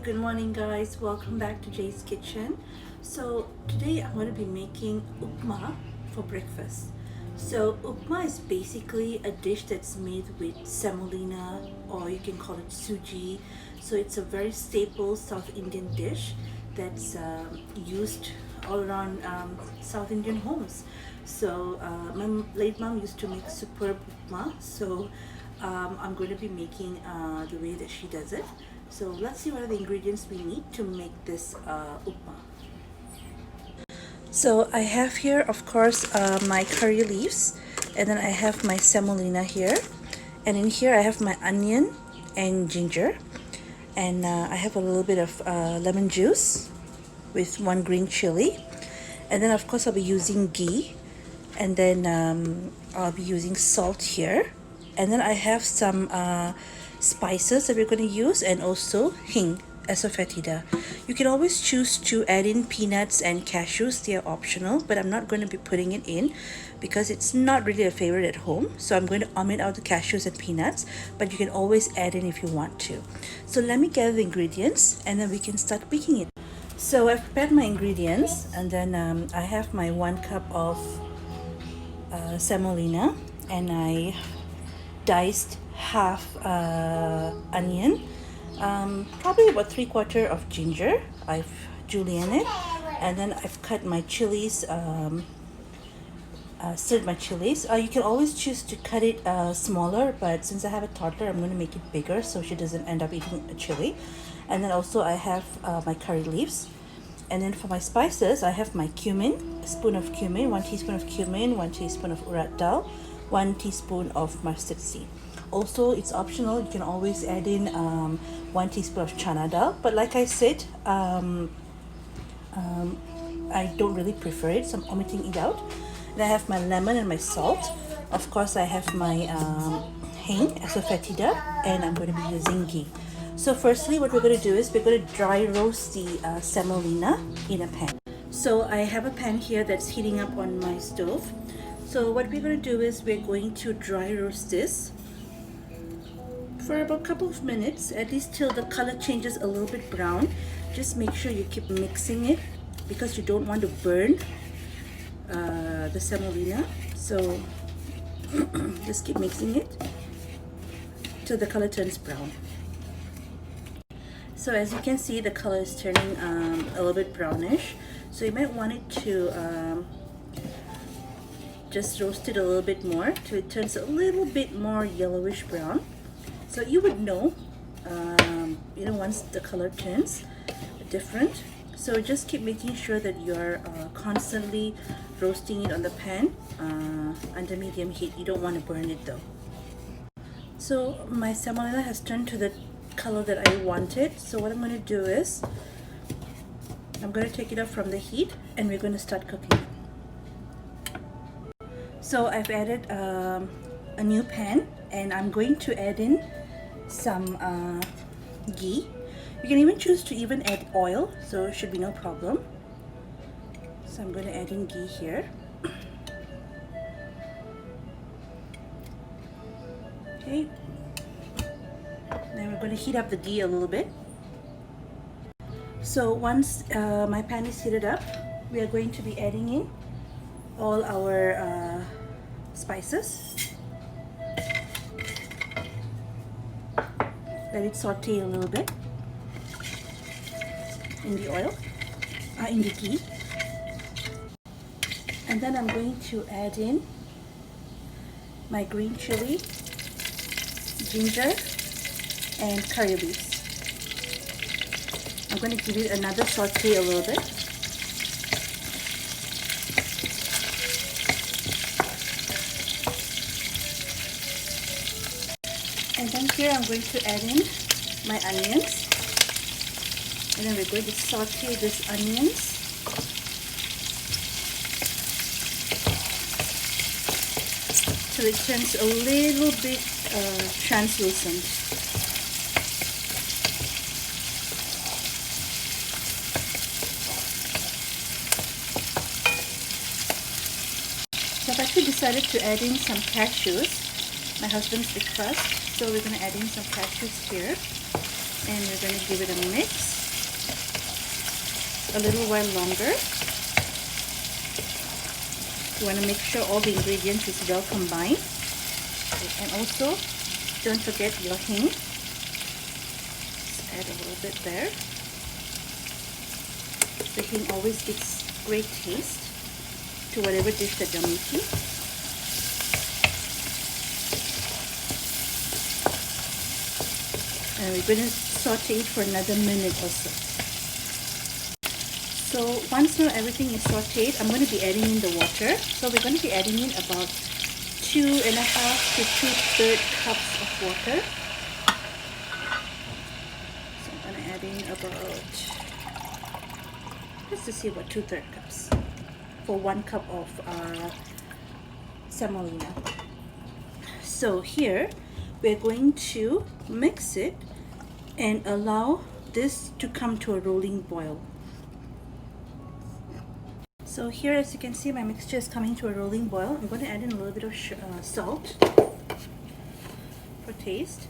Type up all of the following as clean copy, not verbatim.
good morning guys. Welcome back to Jay's Kitchen. So today I'm going to be making Uppuma for breakfast. So Uppuma is basically a dish that's made with semolina, or you can call it suji. So it's a very staple South Indian dish that's used all around South Indian homes. So my late mom used to make superb Uppuma. So I'm going to be making the way that she does it. So let's see what are the ingredients we need to make this Uppuma. So I have here, of course, my curry leaves, and then I have my semolina here, and in here I have my onion and ginger, and I have a little bit of lemon juice with one green chili, and then of course I'll be using ghee, and then I'll be using salt here, and then I have some spices that we're going to use, and also hing as a fetida. You can always choose to add in peanuts and cashews. They are optional, but I'm not going to be putting it in because it's not really a favorite at home. So I'm going to omit out the cashews and peanuts, but you can always add in if you want to. So let me gather the ingredients and then we can start making it. So I've prepared my ingredients, and then I have my 1 cup of semolina, and I diced half onion, probably about 3/4 of ginger. I've julienne it, and then I've cut my chilies, stirred my chilies. You can always choose to cut it smaller, but since I have a toddler, I'm going to make it bigger so she doesn't end up eating a chili. And then also I have my curry leaves. And then for my spices, I have my cumin, a spoon of cumin, 1 teaspoon of cumin, 1 teaspoon of urad dal, 1 teaspoon of mustard seed. Also, it's optional. You can always add in 1 teaspoon of chana dal. But like I said, I don't really prefer it, so I'm omitting it out. And I have my lemon and my salt. Of course, I have my hing as a fetida, and I'm going to be using ghee. So firstly, what we're going to do is we're going to dry roast the semolina in a pan. So I have a pan here that's heating up on my stove. So what we're going to do is we're going to dry roast this for about a couple of minutes, at least till the color changes a little bit brown. Just make sure you keep mixing it because you don't want to burn the semolina. So just keep mixing it till the color turns brown. So as you can see, the color is turning a little bit brownish. So you might want it to just roast it a little bit more till it turns a little bit more yellowish brown. So you would know, once the color turns different. So just keep making sure that you're constantly roasting it on the pan under medium heat. You don't want to burn it though. So my semolina has turned to the color that I wanted. So what I'm going to do is I'm going to take it off from the heat, and we're going to start cooking. So I've added a new pan, and I'm going to add in some ghee. You can even choose to even add oil, so it should be no problem. So I'm going to add in ghee here. Okay. Then we're going to heat up the ghee a little bit. So once my pan is heated up, we are going to be adding in all our spices. Let it saute a little bit in the oil, in the ghee. And then I'm going to add in my green chili, ginger, and curry leaves. I'm going to give it another saute a little bit. And then here I'm going to add in my onions. And then we're going to saute these onions till it turns a little bit translucent. So I've actually decided to add in some cashews, my husband's request. So we're going to add in some cashews here. And we're going to give it a mix a little while longer. You want to make sure all the ingredients is well combined. And also, don't forget your hing. Just add a little bit there. The hing always gives great taste to whatever dish that you're making. And we're going to saute it for another minute or so. So once now everything is sauteed, I'm going to be adding in the water. So we're going to be adding in about 2.5 to 2/3 cups of water. So I'm going to add in about, let's just see, about 2/3 cups for 1 cup of semolina. So here we're going to mix it and allow this to come to a rolling boil. So here, as you can see, my mixture is coming to a rolling boil. I'm going to add in a little bit of salt for taste.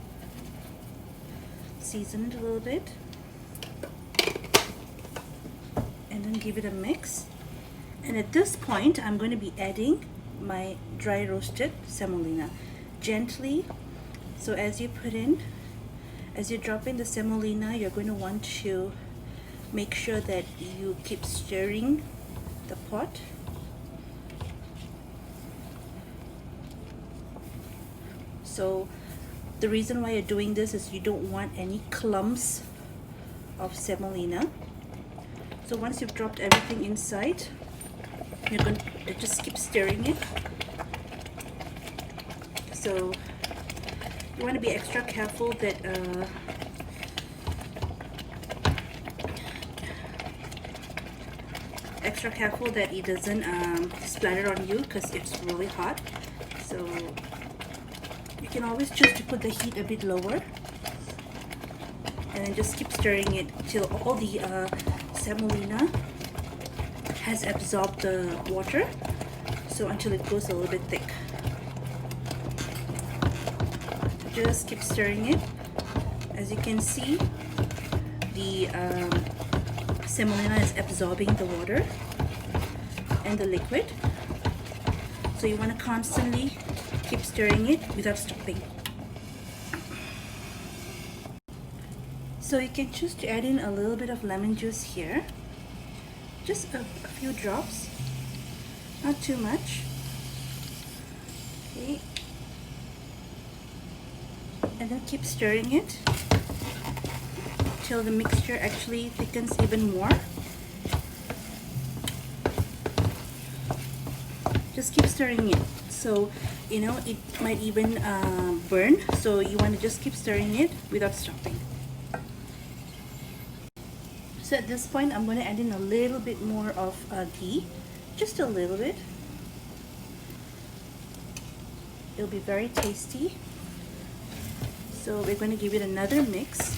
Season it a little bit. And then give it a mix. And at this point, I'm going to be adding my dry roasted semolina. Gently. So as you drop in the semolina, you're going to want to make sure that you keep stirring the pot. So the reason why you're doing this is you don't want any clumps of semolina. So once you've dropped everything inside, you're going to just keep stirring it. So you want to be extra careful that it doesn't splatter on you, because it's really hot. So you can always choose to put the heat a bit lower, and then just keep stirring it till all the semolina has absorbed the water, so until it goes a little bit thick. Just keep stirring it. As you can see, the semolina is absorbing the water and the liquid, so you want to constantly keep stirring it without stopping. So you can choose to add in a little bit of lemon juice here, just a few drops, not too much. Okay, and then keep stirring it till the mixture actually thickens even more. Just keep stirring it. So it might even burn, so you want to just keep stirring it without stopping. So at this point, I'm going to add in a little bit more of ghee, just a little bit. It'll be very tasty. So we're going to give it another mix.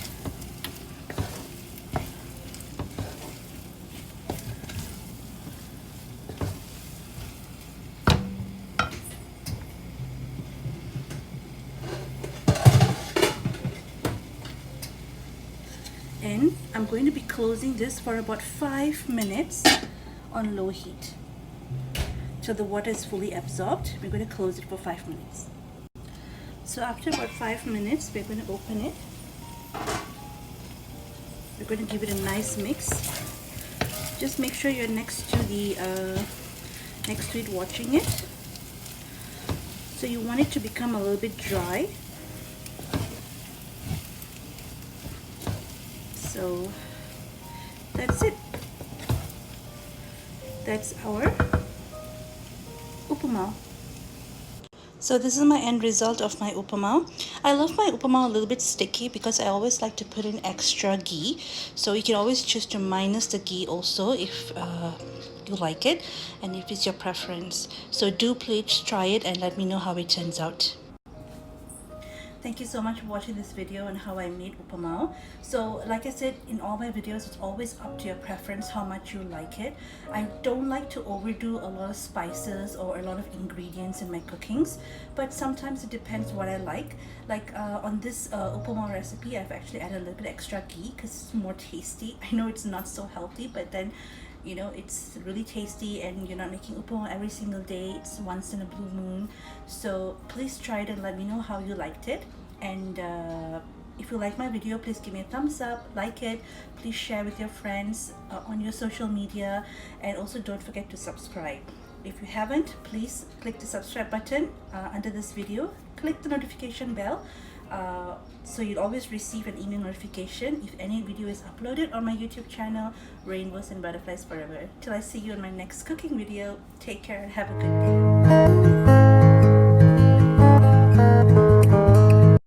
And I'm going to be closing this for about 5 minutes on low heat till the water is fully absorbed. We're going to close it for 5 minutes. So after about 5 minutes, we're going to open it. We're going to give it a nice mix. Just make sure you're next to it watching it. So you want it to become a little bit dry. So that's it. That's our uppuma. So this is my end result of my uppuma. I love my uppuma a little bit sticky because I always like to put in extra ghee. So you can always choose to minus the ghee also if you like it and if it's your preference. So do please try it and let me know how it turns out. Thank you so much for watching this video on how I made uppuma. So like I said in all my videos, it's always up to your preference how much you like it. I don't like to overdo a lot of spices or a lot of ingredients in my cookings, but sometimes it depends what I like. Like on this uppuma recipe, I've actually added a little bit extra ghee because it's more tasty. I know it's not so healthy, but then you know it's really tasty, and you're not making uppuma every single day. It's once in a blue moon. So please try it and let me know how you liked it. And if you like my video, please give me a thumbs up, like it, please share with your friends on your social media, and also don't forget to subscribe. If you haven't, please click the subscribe button under this video, click the notification bell so you'll always receive an email notification if any video is uploaded on my YouTube channel, Rainbows and Butterflies Forever. Till I see you in my next cooking video, take care and have a good day.